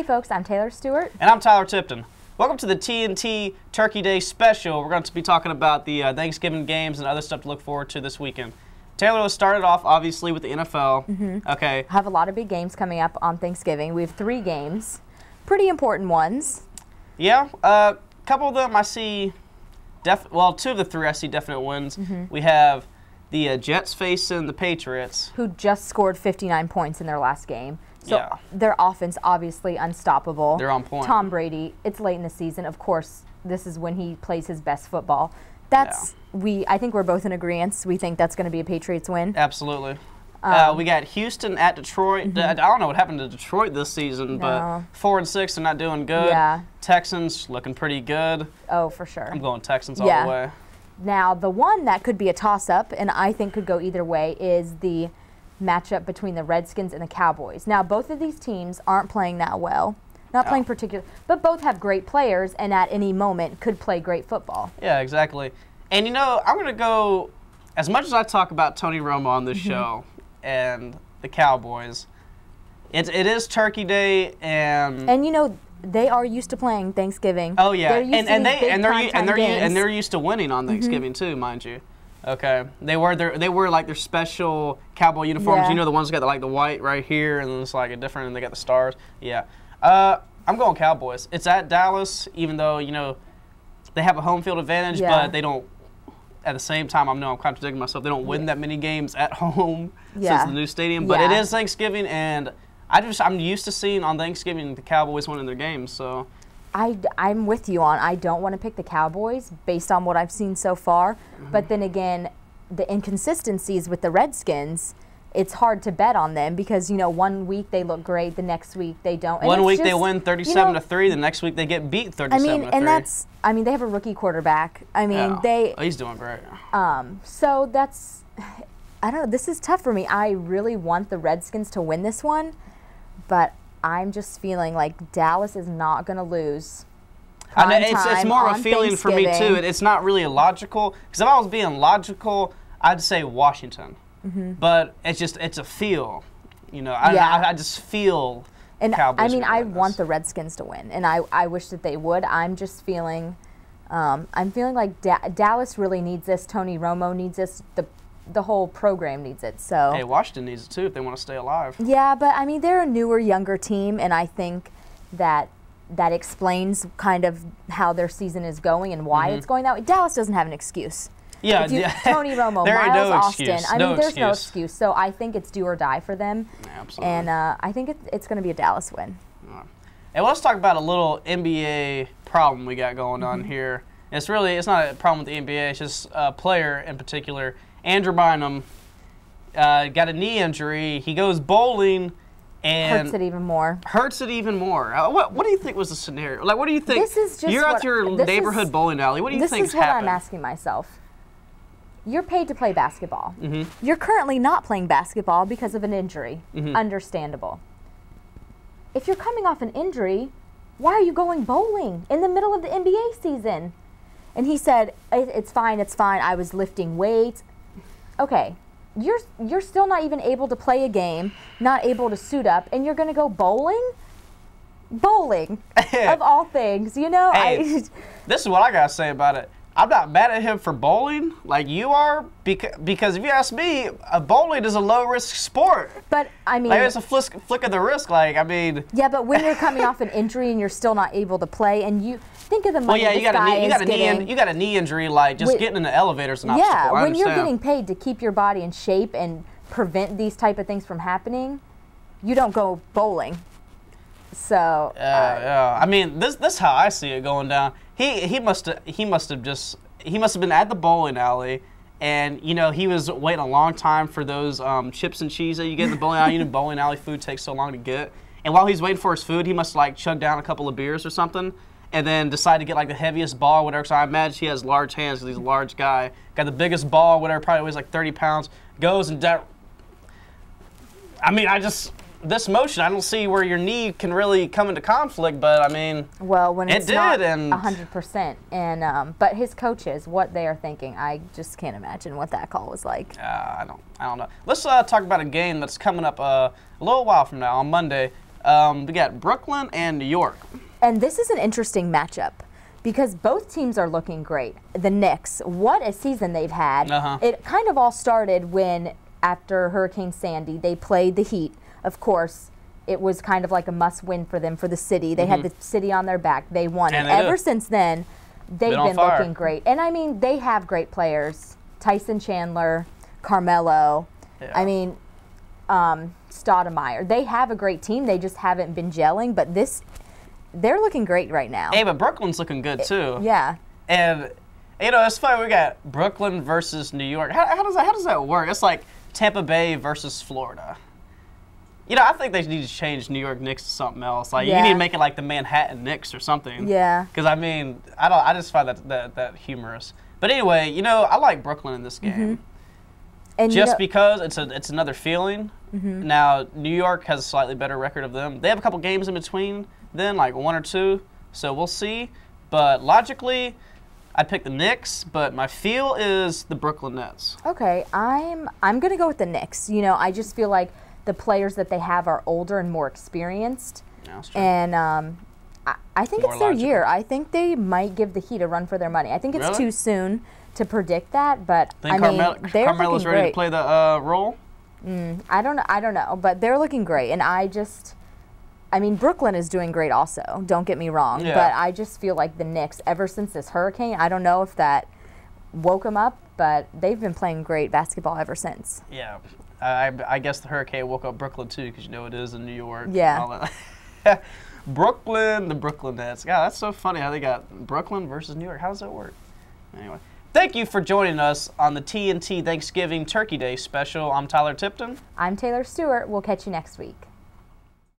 folks, I'm Taylor Stewart. And I'm Tyler Tipton. Welcome to the TNT Turkey Day special. We're going to be talking about the Thanksgiving games and other stuff to look forward to this weekend. Taylor, let's start it off, obviously, with the NFL. Okay. I have a lot of big games coming up on Thanksgiving. We have 3 games, pretty important ones. Yeah, a couple of them I see, well, 2 of the 3 I see definite wins. We have the Jets facing the Patriots, who just scored 59 points in their last game. So yeah. Their offense, obviously unstoppable. They're on point. Tom Brady, it's late in the season. Of course, this is when he plays his best football. That's I think we're both in agreement. We think that's going to be a Patriots win. Absolutely. We got Houston at Detroit. I don't know what happened to Detroit this season, but 4-6, they're not doing good. Yeah. Texans looking pretty good. Oh, for sure. I'm going Texans all the way. Now, the one that could be a toss-up, and I think could go either way, is the matchup between the Redskins and the Cowboys. Now, both of these teams aren't playing that well. Not playing particular, but both have great players, and at any moment could play great football. Yeah, exactly. And, you know, I'm going to go, as much as I talk about Tony Romo on this show and the Cowboys, it is Turkey Day, and you know, they are used to playing Thanksgiving. Oh yeah, and they're used to winning on Thanksgiving too, mind you. Okay, they wear like their special cowboy uniforms. Yeah. You know, the ones that got the white right here, and then it's like a different, and they got the stars. Yeah, I'm going Cowboys. It's at Dallas, even though you know they have a home field advantage, but they don't. At the same time, I'm contradicting myself. They don't win that many games at home since the new stadium, but it is Thanksgiving, and I'm used to seeing on Thanksgiving the Cowboys winning their games. So I'm with you on I don't want to pick the Cowboys based on what I've seen so far, but then again, the inconsistencies with the Redskins, it's hard to bet on them because, you know, one week they look great, the next week they don't. One week they win 37-3, the next week they get beat 37-3. I mean, they have a rookie quarterback. I mean, he's doing great. So that's, I don't know, this is tough for me. I really want the Redskins to win this one, but I'm just feeling like Dallas is not going to lose. It's more of a feeling for me too. It's not really logical, because if I was being logical, I'd say Washington. But it's a feel, you know. I just feel. And Cowboys I mean, I want the Redskins to win, and I wish that they would. I'm just feeling, I'm feeling like Dallas really needs this. Tony Romo needs this. The whole program needs it. So hey, Washington needs it too if they want to stay alive. Yeah, but I mean, they're a newer, younger team, and I think that explains kind of how their season is going and why it's going that way. Dallas doesn't have an excuse. Yeah, Tony Romo, there ain't Miles no Austin. Excuse. I mean, there's no excuse. So I think it's do or die for them. Absolutely. And I think it's going to be a Dallas win. And let's talk about a little NBA problem we got going on here. It's not a problem with the NBA. It's just a player in particular. Andrew Bynum got a knee injury. He goes bowling. And hurts it even more. What do you think was the scenario? Like, what do you think? This is just you're at your neighborhood bowling alley. What do you think happened? This is what I'm asking myself. You're paid to play basketball. You're currently not playing basketball because of an injury. Understandable. If you're coming off an injury, why are you going bowling in the middle of the NBA season? And he said, it's fine, I was lifting weights. Okay, you're still not even able to play a game, not able to suit up, and you're going to go bowling? Bowling, of all things, you know? Hey, this is what I got to say about it. I'm not mad at him for bowling like you are, because if you ask me, bowling is a low-risk sport. But, I mean... Like, it's a flick of the wrist, like, I mean... Yeah, but when you're coming off an injury and you're still not able to play, and you... Think of the money you got a knee injury, like, just getting in the elevator is an obstacle. Yeah, when you're getting paid to keep your body in shape and prevent these type of things from happening, you don't go bowling. So... yeah. I mean, this is how I see it going down. He must have been at the bowling alley, and you know he was waiting a long time for those chips and cheese that you get in the bowling alley. You know, bowling alley food takes so long to get, and while he's waiting for his food, he must like chug down a couple of beers or something, and then decide to get like the heaviest ball, whatever. So I imagine he has large hands because he's a large guy. Got the biggest ball, whatever, probably weighs like 30 pounds. Goes and I mean, this motion, I don't see where your knee can really come into conflict, but I mean, well, when it's not 100%, and but his coaches, what they are thinking, I just can't imagine what that call was like. I don't know. Let's talk about a game that's coming up a little while from now on Monday. We got Brooklyn and New York. And this is an interesting matchup because both teams are looking great. The Knicks, what a season they've had. It kind of all started when, after Hurricane Sandy, they played the Heat. Of course, it was kind of like a must-win for them, for the city. They had the city on their back. They won. And ever since then, they've been looking great. And, I mean, they have great players. Tyson Chandler, Carmelo. Yeah. I mean, Stoudemire. They have a great team. They just haven't been gelling. But they're looking great right now. Hey, but Brooklyn's looking good, too. Yeah. And, you know, it's funny. We got Brooklyn versus New York. How does that work? It's like Tampa Bay versus Florida. You know, I think they need to change New York Knicks to something else. Like, you need to make it like the Manhattan Knicks or something. Yeah. Because, I mean, I just find that humorous. But anyway, you know, I like Brooklyn in this game. And just because it's another feeling. Now, New York has a slightly better record of them. They have a couple games in between then, like 1 or 2. So we'll see. But logically, I'd pick the Knicks, but my feel is the Brooklyn Nets. Okay, I'm going to go with the Knicks. You know, I just feel like the players that they have are older and more experienced. Yeah, that's true. And I think it's their year. I think they might give the Heat a run for their money. I think it's too soon to predict that, but I mean, they're Carmelo's looking ready great. to play the role? I don't know, but they're looking great. And I mean, Brooklyn is doing great also, don't get me wrong. Yeah. But I just feel like the Knicks, ever since this hurricane, I don't know if that woke them up, but they've been playing great basketball ever since. Yeah. I guess the hurricane woke up Brooklyn, too, because you know it is in New York. Yeah. And all that. Brooklyn, the Brooklyn Nets. God, that's so funny how they got Brooklyn versus New York. How does that work? Anyway, thank you for joining us on the TNT Thanksgiving Turkey Day special. I'm Tyler Tipton. I'm Taylor Stewart. We'll catch you next week.